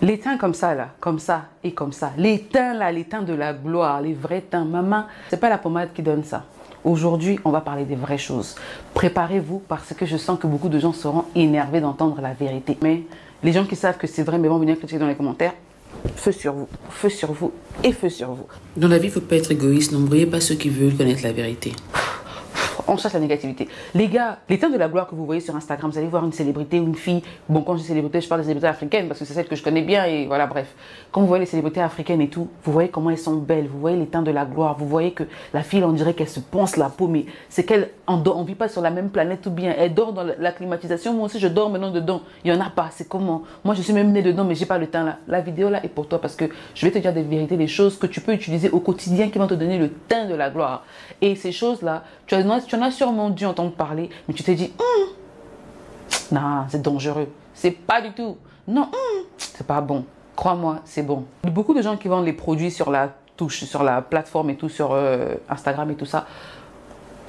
Les teints comme ça, là, comme ça et comme ça. Les teints, là, les teints de la gloire, les vrais teints. Maman, c'est pas la pommade qui donne ça. Aujourd'hui, on va parler des vraies choses. Préparez-vous parce que je sens que beaucoup de gens seront énervés d'entendre la vérité. Mais les gens qui savent que c'est vrai, mais vont venir critiquer dans les commentaires. Feu sur vous et feu sur vous. Dans la vie, il ne faut pas être égoïste. N'embrouillez pas ceux qui veulent connaître la vérité. On cherche la négativité. Les gars, les teints de la gloire que vous voyez sur Instagram, vous allez voir une célébrité ou une fille. Bon, quand je dis célébrité, je parle des célébrités africaines parce que c'est celle que je connais bien et voilà, bref. Quand vous voyez les célébrités africaines et tout, vous voyez comment elles sont belles, vous voyez les teints de la gloire, vous voyez que la fille, on dirait qu'elle se ponce la peau, mais c'est qu'elle ne vit pas sur la même planète ou bien elle dort dans la climatisation. Moi aussi, je dors maintenant dedans. Il n'y en a pas, c'est comment? Moi, je suis même née dedans, mais j'ai pas le teint là. La vidéo là est pour toi parce que je vais te dire des vérités, des choses que tu peux utiliser au quotidien qui vont te donner le teint de la gloire. Et ces choses-là, tu en as sûrement dû entendre parler, mais tu t'es dit, non, c'est dangereux. C'est pas du tout. Non, c'est pas bon. Crois-moi, c'est bon. Beaucoup de gens qui vendent les produits sur la touche, sur la plateforme et tout, sur Instagram et tout ça,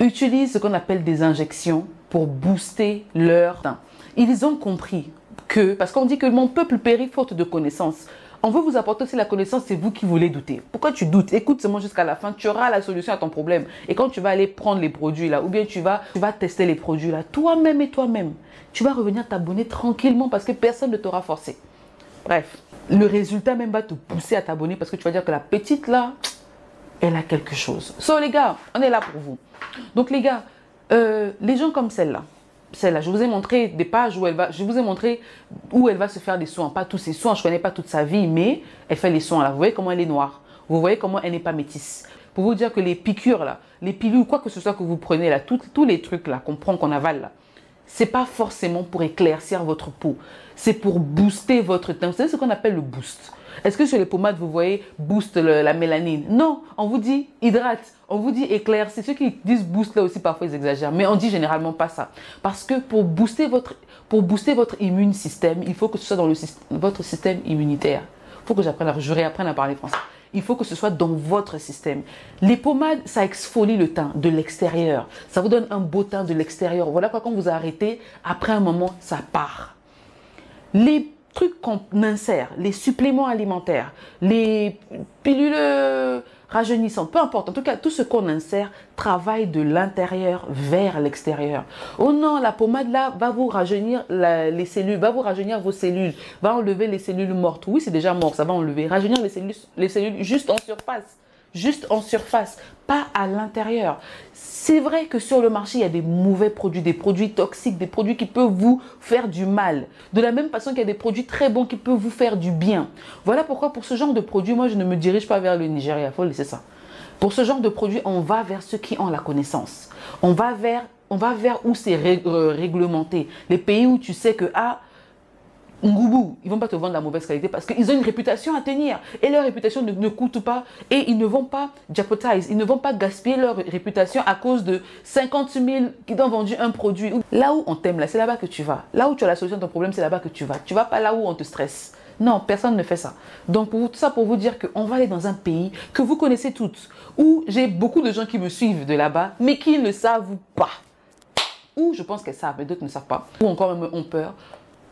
utilisent ce qu'on appelle des injections pour booster leur teint. Ils ont compris que, parce qu'on dit que mon peuple périt faute de connaissances. On veut vous apporter aussi la connaissance, c'est vous qui voulez douter. Pourquoi tu doutes? Écoute seulement jusqu'à la fin, tu auras la solution à ton problème. Et quand tu vas aller prendre les produits là, ou bien tu vas tester les produits là, toi-même et toi-même, tu vas revenir t'abonner tranquillement parce que personne ne t'aura forcé. Bref, le résultat même va te pousser à t'abonner parce que tu vas dire que la petite là, elle a quelque chose. So les gars, on est là pour vous. Donc les gars, les gens comme celle-là, je vous ai montré des pages où je vous ai montré où elle va se faire des soins. Pas tous ses soins, je ne connais pas toute sa vie, mais elle fait les soins là. Vous voyez comment elle est noire. Vous voyez comment elle n'est pas métisse. Pour vous dire que les piqûres là, les pilules, quoi que ce soit que vous prenez là, tous les trucs là qu'on prend, qu'on avale là, c'est pas forcément pour éclaircir votre peau. C'est pour booster votre teint. Vous savez ce qu'on appelle le boost. Est-ce que sur les pommades, vous voyez, boost la mélanine? Non, on vous dit hydrate, on vous dit éclaircir. Ceux qui disent boost là aussi, parfois ils exagèrent. Mais on dit généralement pas ça. Parce que pour booster votre immune système, il faut que ce soit dans votre système immunitaire. Il faut que je réapprenne à parler français. Il faut que ce soit dans votre système. Les pommades, ça exfolie le teint de l'extérieur. Ça vous donne un beau teint de l'extérieur. Voilà quoi, quand vous arrêtez, après un moment, ça part. Les trucs qu'on insère, les suppléments alimentaires, les pilules rajeunissantes, peu importe. En tout cas, tout ce qu'on insère travaille de l'intérieur vers l'extérieur. Oh non, la pommade là va vous rajeunir les cellules, va vous rajeunir vos cellules, va enlever les cellules mortes. Oui, c'est déjà mort, ça va enlever. Rajeunir les cellules juste en surface. Juste en surface, pas à l'intérieur. C'est vrai que sur le marché, il y a des mauvais produits, des produits toxiques, des produits qui peuvent vous faire du mal. De la même façon qu'il y a des produits très bons qui peuvent vous faire du bien. Voilà pourquoi pour ce genre de produits, moi je ne me dirige pas vers le Nigeria, il faut laisser ça. Pour ce genre de produits, on va vers ceux qui ont la connaissance. On va vers où c'est réglementé. Les pays où tu sais que, Ngoubou, ils ne vont pas te vendre la mauvaise qualité parce qu'ils ont une réputation à tenir. Et leur réputation ne coûte pas. Et ils ne vont pas jeopardize, ils ne vont pas gaspiller leur réputation à cause de 50 000 qui t'ont vendu un produit. Là où on t'aime, là, c'est là-bas que tu vas. Là où tu as la solution à ton problème, c'est là-bas que tu vas. Tu ne vas pas là où on te stresse. Non, personne ne fait ça. Donc, tout ça pour vous dire qu'on va aller dans un pays que vous connaissez toutes, où j'ai beaucoup de gens qui me suivent de là-bas, mais qui ne savent pas. Ou je pense qu'elles savent, mais d'autres ne savent pas. Ou encore même ont peur.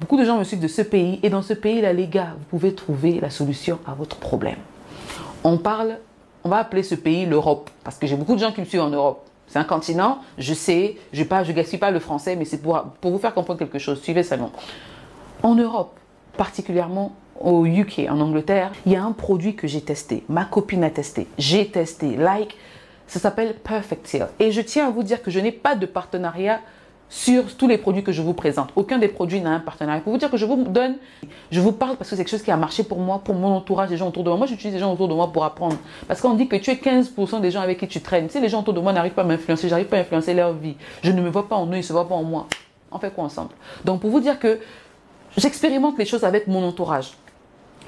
Beaucoup de gens me suivent de ce pays et dans ce pays-là, les gars, vous pouvez trouver la solution à votre problème. On va appeler ce pays l'Europe parce que j'ai beaucoup de gens qui me suivent en Europe. C'est un continent, je sais, je ne gaspille pas le français, mais c'est pour vous faire comprendre quelque chose. Suivez ça, non. En Europe, particulièrement au UK, en Angleterre, il y a un produit que j'ai testé. Ma copine a testé. J'ai testé. Ça s'appelle Perfect Seal. Et je tiens à vous dire que je n'ai pas de partenariat sur tous les produits que je vous présente. Aucun des produits n'a un partenariat. Pour vous dire que je vous parle parce que c'est quelque chose qui a marché pour moi, pour mon entourage, les gens autour de moi. Moi, j'utilise les gens autour de moi pour apprendre. Parce qu'on dit que tu es 15% des gens avec qui tu traînes. Si les gens autour de moi n'arrivent pas à m'influencer, j'arrive pas à influencer leur vie. Je ne me vois pas en eux, ils ne se voient pas en moi. On fait quoi ensemble? Donc, pour vous dire que j'expérimente les choses avec mon entourage.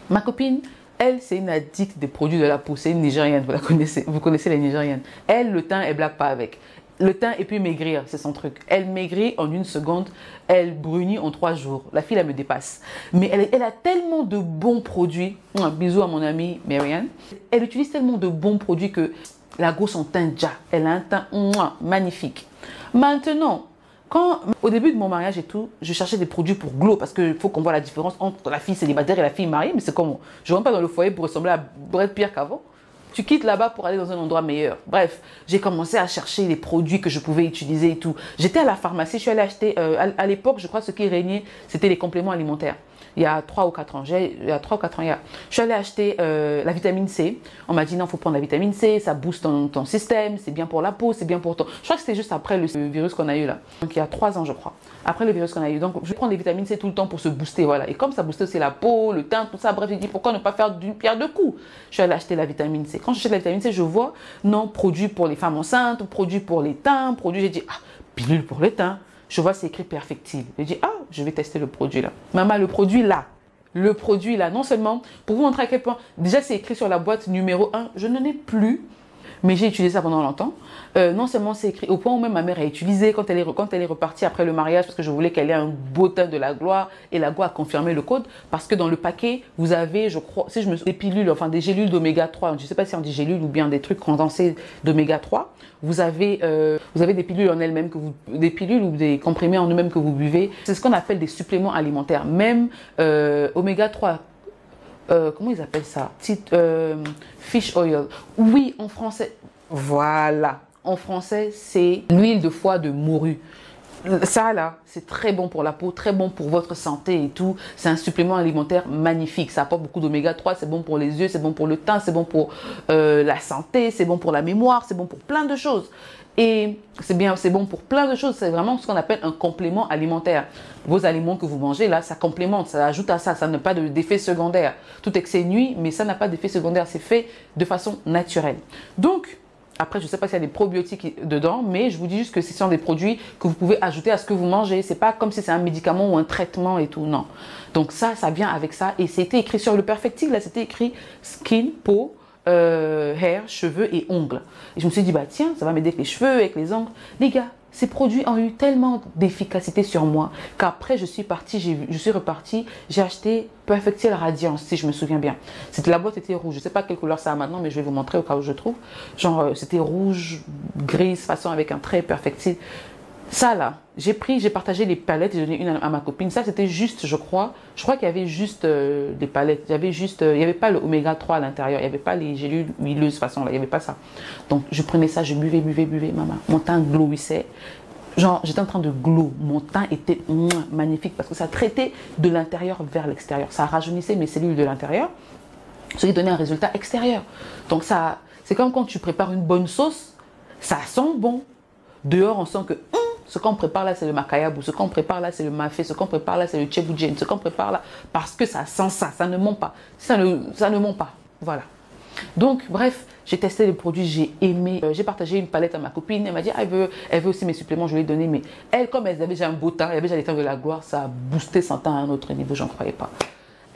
Ma copine, elle, c'est une addict des produits de la peau. C'est une Nigérienne, vous connaissez les Nigériennes. Elle, le teint, elle blague pas avec. Le teint et puis maigrir, c'est son truc. Elle maigrit en 1 seconde, elle brunit en 3 jours. La fille, elle me dépasse. Mais elle a tellement de bons produits. Bisous à mon amie Marianne. Elle utilise tellement de bons produits que la go son teint déjà. Elle a un teint magnifique. Maintenant, Au début de mon mariage et tout, je cherchais des produits pour glow parce qu'il faut qu'on voit la différence entre la fille célibataire et la fille mariée. Mais c'est comment? Je ne rentre pas dans le foyer pour ressembler à Brad pire qu'avant. Tu quittes là-bas pour aller dans un endroit meilleur. Bref, j'ai commencé à chercher les produits que je pouvais utiliser et tout. J'étais à la pharmacie, je suis allée acheter, à l'époque, je crois que ce qui régnait, c'était les compléments alimentaires. Il y a 3 ou 4 ans, je suis allée acheter la vitamine C. On m'a dit non, il faut prendre la vitamine C, ça booste ton système, c'est bien pour la peau, c'est bien pour ton... Je crois que c'était juste après le virus qu'on a eu là. Donc il y a 3 ans, je crois. Après le virus qu'on a eu. Donc je vais prendre les vitamines C tout le temps pour se booster, voilà. Et comme ça boostait aussi la peau, le teint, tout ça, bref, j'ai dit pourquoi ne pas faire d'une pierre deux coups. Je suis allée acheter la vitamine C. Quand j'achète la vitamine C, je vois non, produit pour les femmes enceintes, produit pour les teints, produit, j'ai dit ah, pilule pour les teints. Je vois c'est écrit Perfectile. J'ai dit ah, je vais tester le produit là. Maman, le produit là, non seulement pour vous montrer à quel point, déjà c'est écrit sur la boîte numéro 1, je n'en ai plus, mais j'ai utilisé ça pendant longtemps. Non seulement c'est écrit, au point où même ma mère a utilisé quand elle est repartie après le mariage, parce que je voulais qu'elle ait un beau teint de la gloire, et la gloire a confirmé le code, parce que dans le paquet, vous avez, je crois, si je me souviens, des pilules, enfin des gélules d'oméga 3, je ne sais pas si on dit gélules ou bien des trucs condensés d'oméga 3, vous avez des pilules en elles-mêmes, des pilules ou des comprimés en eux-mêmes que vous buvez. C'est ce qu'on appelle des suppléments alimentaires, même oméga 3. Comment ils appellent ça? Fish oil. Oui, en français. Voilà. En français, c'est l'huile de foie de morue. Ça là, c'est très bon pour la peau, très bon pour votre santé et tout. C'est un supplément alimentaire magnifique. Ça apporte beaucoup d'oméga 3, c'est bon pour les yeux, c'est bon pour le teint, c'est bon pour la santé, c'est bon pour la mémoire, c'est bon pour plein de choses. Et c'est bon pour plein de choses. C'est vraiment ce qu'on appelle un complément alimentaire. Vos aliments que vous mangez là, ça complémente, ça ajoute à ça. Ça n'a pas d'effet secondaire. Tout excès nuit, mais ça n'a pas d'effet secondaire. C'est fait de façon naturelle. Donc, après, je ne sais pas s'il y a des probiotiques dedans, mais je vous dis juste que ce sont des produits que vous pouvez ajouter à ce que vous mangez. C'est pas comme si c'est un médicament ou un traitement et tout, non. Donc ça vient avec ça. Et c'était écrit sur le Perfectile, là, c'était écrit skin, peau, hair, cheveux et ongles. Et je me suis dit, bah tiens, ça va m'aider avec les cheveux, avec les ongles. Les gars, ces produits ont eu tellement d'efficacité sur moi qu'après je suis repartie, j'ai acheté Perfectile Radiance, si je me souviens bien. La boîte était rouge, je ne sais pas quelle couleur ça a maintenant, mais je vais vous montrer au cas où je trouve. Genre, c'était rouge, grise, façon avec un trait Perfectile. Ça là, j'ai partagé les palettes et j'ai donné une à ma copine. Ça c'était juste, je crois qu'il y avait juste des palettes. Il n'y avait pas le oméga 3 à l'intérieur. Il n'y avait pas les gélules huileuses façon là. Il n'y avait pas ça. Donc je prenais ça, je buvais, maman. Mon teint glowissait. Genre j'étais en train de glow. Mon teint était magnifique parce que ça traitait de l'intérieur vers l'extérieur. Ça rajeunissait mes cellules de l'intérieur, ce qui donnait un résultat extérieur. Donc ça, c'est comme quand tu prépares une bonne sauce, ça sent bon. Dehors, on sent que ce qu'on prépare là, c'est le makayabou, ce qu'on prépare là, c'est le mafé, ce qu'on prépare là, c'est le tchéboujen, ce qu'on prépare là, parce que ça sent ça ne ment pas. Ça ne ment pas. Voilà. Donc, bref, j'ai testé les produits, j'ai aimé. J'ai partagé une palette à ma copine. Elle m'a dit, elle veut aussi mes suppléments, je lui ai donné. Mais elle, comme elle avait déjà un beau teint, elle avait déjà les teints de la gloire, ça a boosté son teint à un autre niveau, j'en croyais pas.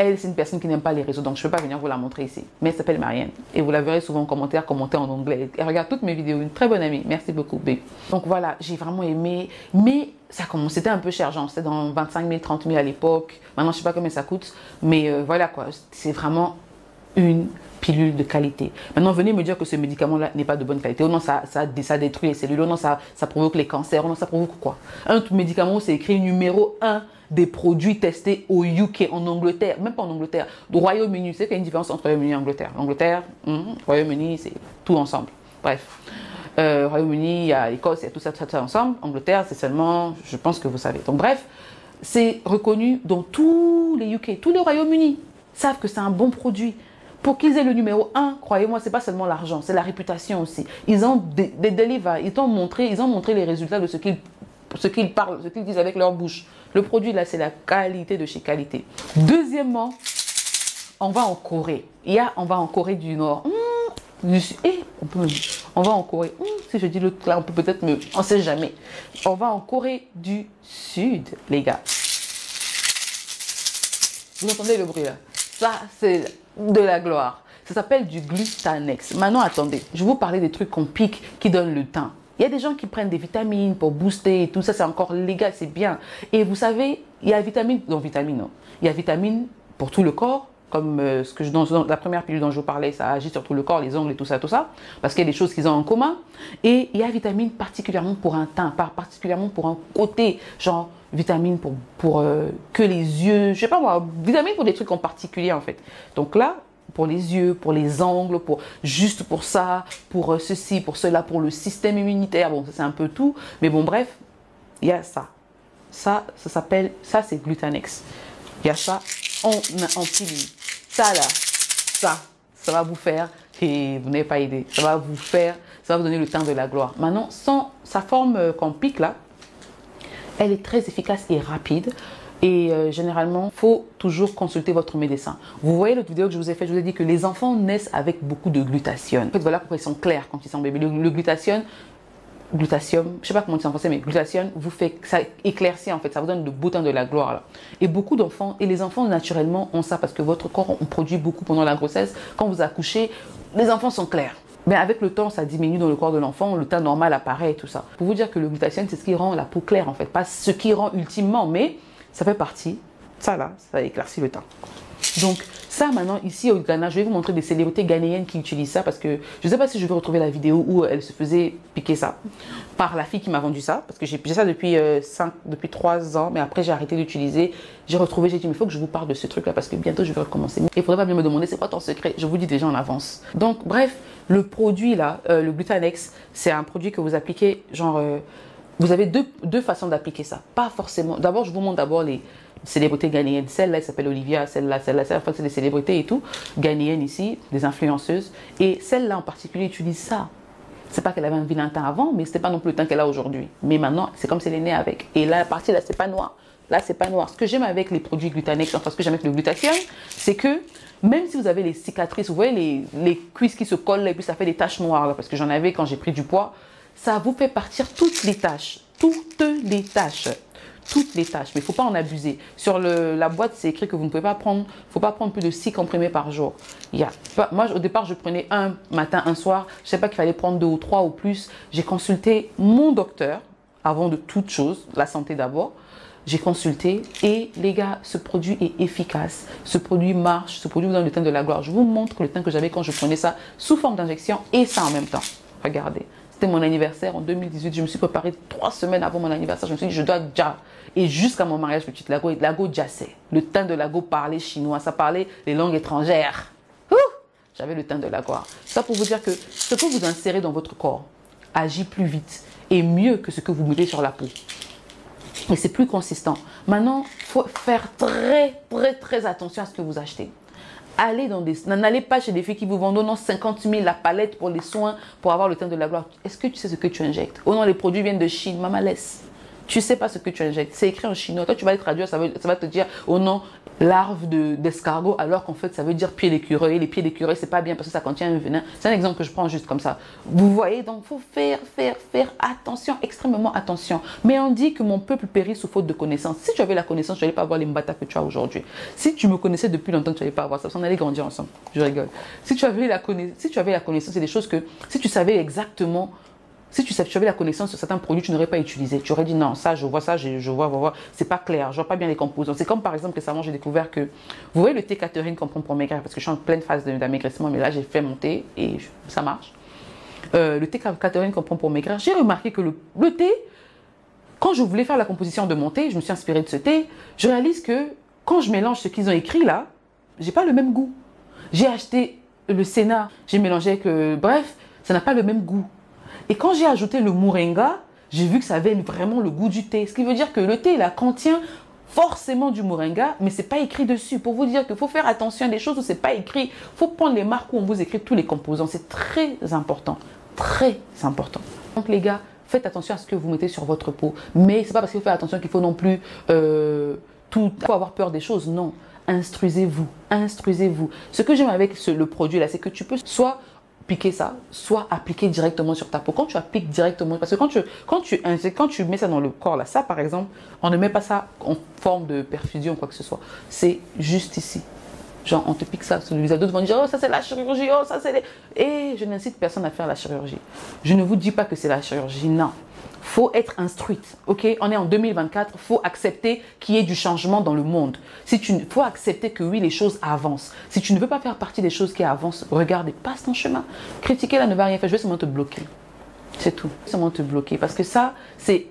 Elle, c'est une personne qui n'aime pas les réseaux, donc je ne peux pas venir vous la montrer ici. Mais elle s'appelle Marianne. Et vous la verrez souvent en commentaire, commenter en anglais. Elle regarde toutes mes vidéos. Une très bonne amie. Merci beaucoup, babe. Donc voilà, j'ai vraiment aimé. Mais ça commence, c'était un peu cher, genre c'était dans 25 000, 30 000 à l'époque. Maintenant, je ne sais pas combien ça coûte. Mais voilà quoi, c'est vraiment une pilule de qualité. Maintenant, venez me dire que ce médicament-là n'est pas de bonne qualité. Oh non, ça détruit les cellules. Oh non, ça provoque les cancers. Oh non, ça provoque quoi? Un médicament, c'est écrit numéro 1 des produits testés au UK, en Angleterre, même pas en Angleterre, au Royaume-Uni. C'est qu'il y a une différence entre Royaume-Uni et Angleterre. Angleterre, Royaume-Uni, c'est tout ensemble. Bref. Royaume-Uni, il y a Écosse, il y a tout ça ensemble. Angleterre, c'est seulement, je pense que vous savez. Donc bref, c'est reconnu dans tous les UK, tous les Royaumes-Unis savent que c'est un bon produit. Pour qu'ils aient le numéro 1, croyez-moi, c'est pas seulement l'argent, c'est la réputation aussi. Ils ont ils ont montré les résultats de ce qu'ils parlent, ce qu'ils disent avec leur bouche. Le produit là, c'est la qualité de chez qualité. Deuxièmement, on va en Corée. On va en Corée du Nord. On va en Corée. Si je dis le là, on peut peut-être on sait jamais. On va en Corée du Sud, les gars. Vous entendez le bruit là? Ça, c'est de la gloire. Ça s'appelle du Glutanex. Maintenant, attendez. Je vais vous parler des trucs qu'on pique qui donnent le teint. Il y a des gens qui prennent des vitamines pour booster et tout ça, c'est encore légal, c'est bien. Et vous savez, il y a vitamine, non, il y a vitamine pour tout le corps comme dans la première pilule dont je vous parlais, ça agit sur tout le corps, les ongles et tout ça, parce qu'il y a des choses qu'ils ont en commun. Et il y a vitamine particulièrement pour un teint, particulièrement pour un côté, genre vitamine pour que les yeux, je sais pas moi, vitamine pour des trucs en particulier en fait. Donc là, pour les yeux, pour les ongles, juste pour ça, pour ceci, pour cela, pour le système immunitaire, bon, ça c'est un peu tout, mais bon, bref, il y a ça. Ça s'appelle, ça c'est Glutanex. Il y a ça en pilule. Ça là, ça va vous faire, et vous n'avez pas idée, ça va vous donner le teint de la gloire. Maintenant, sa forme qu'on pique là, elle est très efficace et rapide. Et généralement, il faut toujours consulter votre médecin. Vous voyez l'autre vidéo que je vous ai fait, je vous ai dit que les enfants naissent avec beaucoup de glutathion. En fait, voilà pourquoi ils sont clairs quand ils sont bébés. Le glutathion, je sais pas comment on dit en français, mais glutathion vous fait, ça éclaircit en fait, ça vous donne le beau teint de la gloire là. Et beaucoup d'enfants, et les enfants naturellement ont ça parce que votre corps on produit beaucoup pendant la grossesse. Quand vous accouchez, les enfants sont clairs. Mais avec le temps, ça diminue dans le corps de l'enfant, le teint normal apparaît et tout ça. Pour vous dire que le glutathion, c'est ce qui rend la peau claire en fait, pas ce qui rend ultimement, mais ça fait partie, ça là, ça éclaircit le teint. Donc ça maintenant ici au Ghana, je vais vous montrer des célébrités ghanéennes qui utilisent ça parce que je ne sais pas si je vais retrouver la vidéo où elle se faisait piquer ça par la fille qui m'a vendu ça parce que j'ai ça depuis 3 ans, mais après j'ai arrêté d'utiliser, j'ai retrouvé, j'ai dit mais il faut que je vous parle de ce truc là parce que bientôt je vais recommencer. Il ne faudrait pas bien me demander c'est quoi ton secret, je vous dis déjà en avance. Donc bref, le produit là, le Glutanex, c'est un produit que vous appliquez genre... vous avez deux façons d'appliquer ça. Pas forcément. D'abord, je vous montre d'abord les célébrités ghanéennes. Celle-là, elle s'appelle Olivia. Celle-là. En fait, c'est des célébrités et tout. Ghanéennes ici, des influenceuses. Et celle-là en particulier utilise ça. C'est pas qu'elle avait un vilain teint avant, mais c'était pas non plus le teint qu'elle a aujourd'hui. Mais maintenant, c'est comme si elle est née avec. Et là, la partie là, c'est pas noir. Là, c'est pas noir. Ce que j'aime avec les produits Glutanex, enfin, ce que j'aime avec le glutathion, c'est que même si vous avez les cicatrices, vous voyez les cuisses qui se collent là, et puis ça fait des taches noires là, parce que j'en avais quand j'ai pris du poids. Ça vous fait partir toutes les taches. Toutes les taches. Toutes les taches. Mais il ne faut pas en abuser. Sur la boîte, c'est écrit que vous ne pouvez pas prendre, faut pas prendre plus de 6 comprimés par jour. Moi, au départ, je prenais un matin, un soir. Je ne sais pas qu'il fallait prendre 2 ou 3 ou plus. J'ai consulté mon docteur avant de toute chose, la santé d'abord. J'ai consulté et les gars, ce produit est efficace. Ce produit marche. Ce produit vous donne le teint de la gloire. Je vous montre le teint que j'avais quand je prenais ça sous forme d'injection et ça en même temps. Regardez. C'était mon anniversaire en 2018. Je me suis préparée 3 semaines avant mon anniversaire. Je me suis dit, je dois déjà. Et jusqu'à mon mariage, petite Lago jassait. Le teint de Lago parlait chinois. Ça parlait les langues étrangères. J'avais le teint de la gloire. Ça pour vous dire que ce que vous insérez dans votre corps agit plus vite et mieux que ce que vous mettez sur la peau. Et c'est plus consistant. Maintenant, il faut faire très attention à ce que vous achetez. N'allez pas chez des filles qui vous vendent non 50 000 la palette pour les soins, pour avoir le teint de la gloire. Est-ce que tu sais ce que tu injectes? Oh non, les produits viennent de Chine. Maman, laisse. Tu ne sais pas ce que tu injectes. C'est écrit en chinois. Toi, tu vas les traduire, ça va te dire, oh non, larve d'escargot, alors qu'en fait, ça veut dire pied d'écureuil. Les pieds d'écureuil, c'est pas bien parce que ça contient un venin. C'est un exemple que je prends juste comme ça. Vous voyez, donc, il faut faire attention, extrêmement attention. Mais on dit que mon peuple périt sous faute de connaissance. Si tu avais la connaissance, tu n'allais pas avoir les mbata que tu as aujourd'hui. Si tu me connaissais depuis longtemps, tu n'allais pas avoir ça. On allait grandir ensemble. Je rigole. Si tu avais la connaissance, c'est des choses que, si tu savais exactement. Si tu avais la connaissance sur certains produits, tu n'aurais pas utilisé. Tu aurais dit non, ça, je vois, c'est pas clair, je vois pas bien les composants. C'est comme par exemple récemment, j'ai découvert que, vous voyez le thé Catherine qu'on prend pour maigrir, parce que je suis en pleine phase d'amaigrissement, mais là, j'ai fait mon thé et ça marche. Le thé Catherine qu'on prend pour maigrir, j'ai remarqué que le thé, quand je voulais faire la composition de mon thé, je me suis inspirée de ce thé, je réalise que quand je mélange ce qu'ils ont écrit là, j'ai pas le même goût. J'ai acheté le Sénat, j'ai mélangé avec bref, ça n'a pas le même goût. Et quand j'ai ajouté le moringa, j'ai vu que ça avait vraiment le goût du thé. Ce qui veut dire que le thé, là, contient forcément du moringa, mais ce n'est pas écrit dessus. Pour vous dire qu'il faut faire attention à des choses où ce n'est pas écrit. Il faut prendre les marques où on vous écrit tous les composants. C'est très important. Très important. Donc les gars, faites attention à ce que vous mettez sur votre peau. Mais ce n'est pas parce qu'il faut faire attention qu'il faut non plus faut avoir peur des choses. Non. Instruisez-vous. Instruisez-vous. Ce que j'aime avec le produit là, c'est que tu peux soit piquer ça, soit appliquer directement sur ta peau. Quand tu appliques directement, parce que quand tu mets ça dans le corps là, ça par exemple, on ne met pas ça en forme de perfusion ou quoi que ce soit. C'est juste ici. Genre, on te pique ça sur le visage. D'autres vont dire, oh, ça c'est la chirurgie, oh, ça c'est les... Et je n'incite personne à faire la chirurgie. Je ne vous dis pas que c'est la chirurgie, non. Faut être instruite, ok? On est en 2024, faut accepter qu'il y ait du changement dans le monde. Faut accepter que oui, les choses avancent. Si tu ne veux pas faire partie des choses qui avancent, regarde et passe ton chemin. Critiquer là ne va rien faire, je vais seulement te bloquer. C'est tout. Seulement te bloquer. Parce que ça, c'est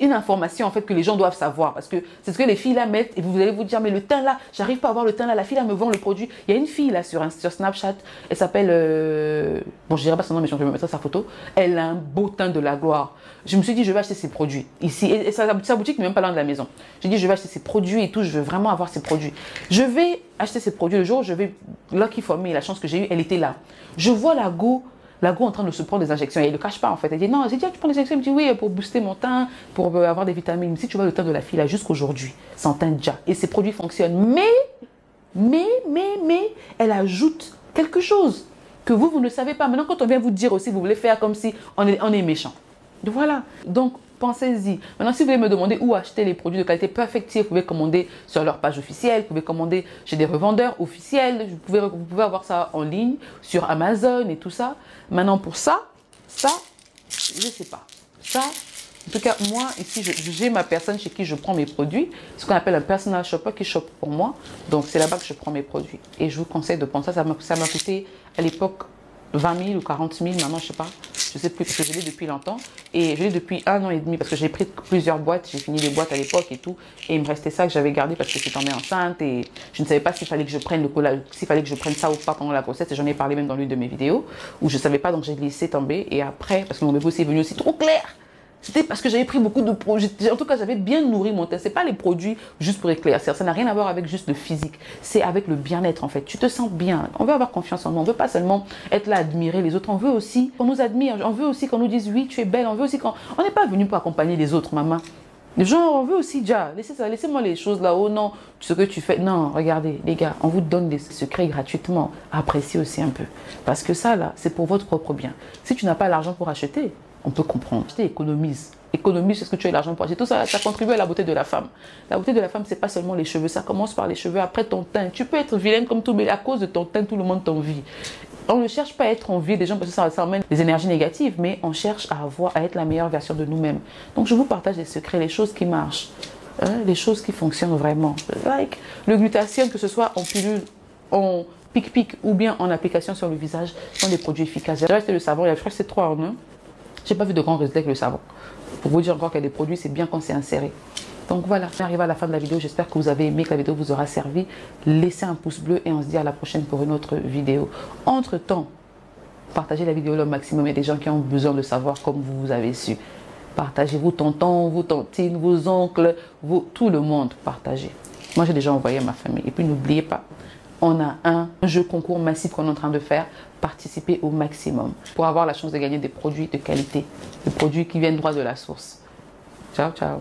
une information en fait que les gens doivent savoir. Parce que c'est ce que les filles là mettent et vous allez vous dire, mais le teint là, j'arrive pas à avoir le teint là, la fille là me vend le produit. Il y a une fille là sur Snapchat, elle s'appelle, bon je dirais pas son nom mais je vais mettre sa photo. Elle a un beau teint de la gloire. Je me suis dit, je vais acheter ses produits ici. Et sa boutique n'est même pas loin de la maison. J'ai dit, je vais acheter ses produits et tout, je veux vraiment avoir ses produits. Je vais acheter ses produits le jour où je vais, lucky for me, la chance que j'ai eue, elle était là. Je vois la go en train de se prendre des injections. Et elle ne le cache pas en fait. Elle dit non, j'ai dit, tu prends des injections. Elle me dit oui, pour booster mon teint, pour avoir des vitamines. Si tu vois le teint de la fille là, jusqu'aujourd'hui, c'est en teint déjà. Et ces produits fonctionnent. Mais, elle ajoute quelque chose que vous ne savez pas. Maintenant, quand on vient vous dire aussi, vous voulez faire comme si on est méchant. Voilà. Donc, pensez-y. Maintenant, si vous voulez me demander où acheter les produits de qualité Perfective, vous pouvez commander sur leur page officielle, vous pouvez commander chez des revendeurs officiels, vous pouvez avoir ça en ligne, sur Amazon et tout ça. Maintenant, pour ça, je ne sais pas. Ça, en tout cas, moi, ici, j'ai ma personne chez qui je prends mes produits, ce qu'on appelle un personal shopper qui shop pour moi. Donc, c'est là-bas que je prends mes produits. Et je vous conseille de prendre ça. Ça m'a coûté à l'époque 20 000 ou 40 000, maintenant, je ne sais pas. Je ne sais plus parce que je l'ai depuis longtemps. Et je l'ai depuis 1 an et demi parce que j'ai pris plusieurs boîtes. J'ai fini les boîtes à l'époque et tout. Et il me restait ça que j'avais gardé parce que j'étais tombée enceinte. Et je ne savais pas s'il fallait que je prenne ça ou pas pendant la grossesse. Et j'en ai parlé même dans l'une de mes vidéos où je ne savais pas. Donc j'ai laissé tomber. Et après, parce que mon bébé aussi est venu aussi trop clair. C'était parce que j'avais pris beaucoup de produits. En tout cas, j'avais bien nourri mon teint. Ce n'est pas les produits juste pour éclaircir. Ça n'a rien à voir avec juste le physique. C'est avec le bien-être en fait. Tu te sens bien. On veut avoir confiance en nous. On ne veut pas seulement être là, admirer les autres. On veut aussi qu'on nous admire. On veut aussi qu'on nous dise oui, tu es belle. On veut aussi qu'on... On n'est pas venu pour accompagner les autres, maman. Genre, on veut aussi déjà, laissez-moi les choses là-haut, non, ce que tu fais. Non, regardez, les gars, on vous donne des secrets gratuitement. Appréciez aussi un peu. Parce que ça, là, c'est pour votre propre bien. Si tu n'as pas l'argent pour acheter, on peut comprendre. Acheter, économise. Économise, est-ce que tu as l'argent pour acheter? Tout ça, ça contribue à la beauté de la femme. La beauté de la femme, c'est pas seulement les cheveux. Ça commence par les cheveux, après ton teint. Tu peux être vilaine comme tout, mais à cause de ton teint, tout le monde t'envie. On ne cherche pas à être envié des gens parce que ça emmène des énergies négatives, mais on cherche à être la meilleure version de nous-mêmes. Donc, je vous partage les secrets, les choses qui marchent, les choses qui fonctionnent vraiment. Like le glutathione, que ce soit en pilule, en pic-pic ou bien en application sur le visage, sont des produits efficaces. J'ai acheté le savon, je crois que c'est 3 en 1. Je n'ai pas vu de grands résultats avec le savon. Pour vous dire encore qu'il y a des produits, c'est bien quand c'est inséré. Donc voilà, on arrive à la fin de la vidéo. J'espère que vous avez aimé, que la vidéo vous aura servi. Laissez un pouce bleu et on se dit à la prochaine pour une autre vidéo. Entre-temps, partagez la vidéo le maximum. Il y a des gens qui ont besoin de savoir comme vous avez su. Partagez vos tontons, vos tantines, vos oncles, tout le monde. Partagez. Moi, j'ai déjà envoyé à ma famille. Et puis, n'oubliez pas, on a un jeu concours massif qu'on est en train de faire. Participez au maximum pour avoir la chance de gagner des produits de qualité. Des produits qui viennent droit de la source. Ciao, ciao.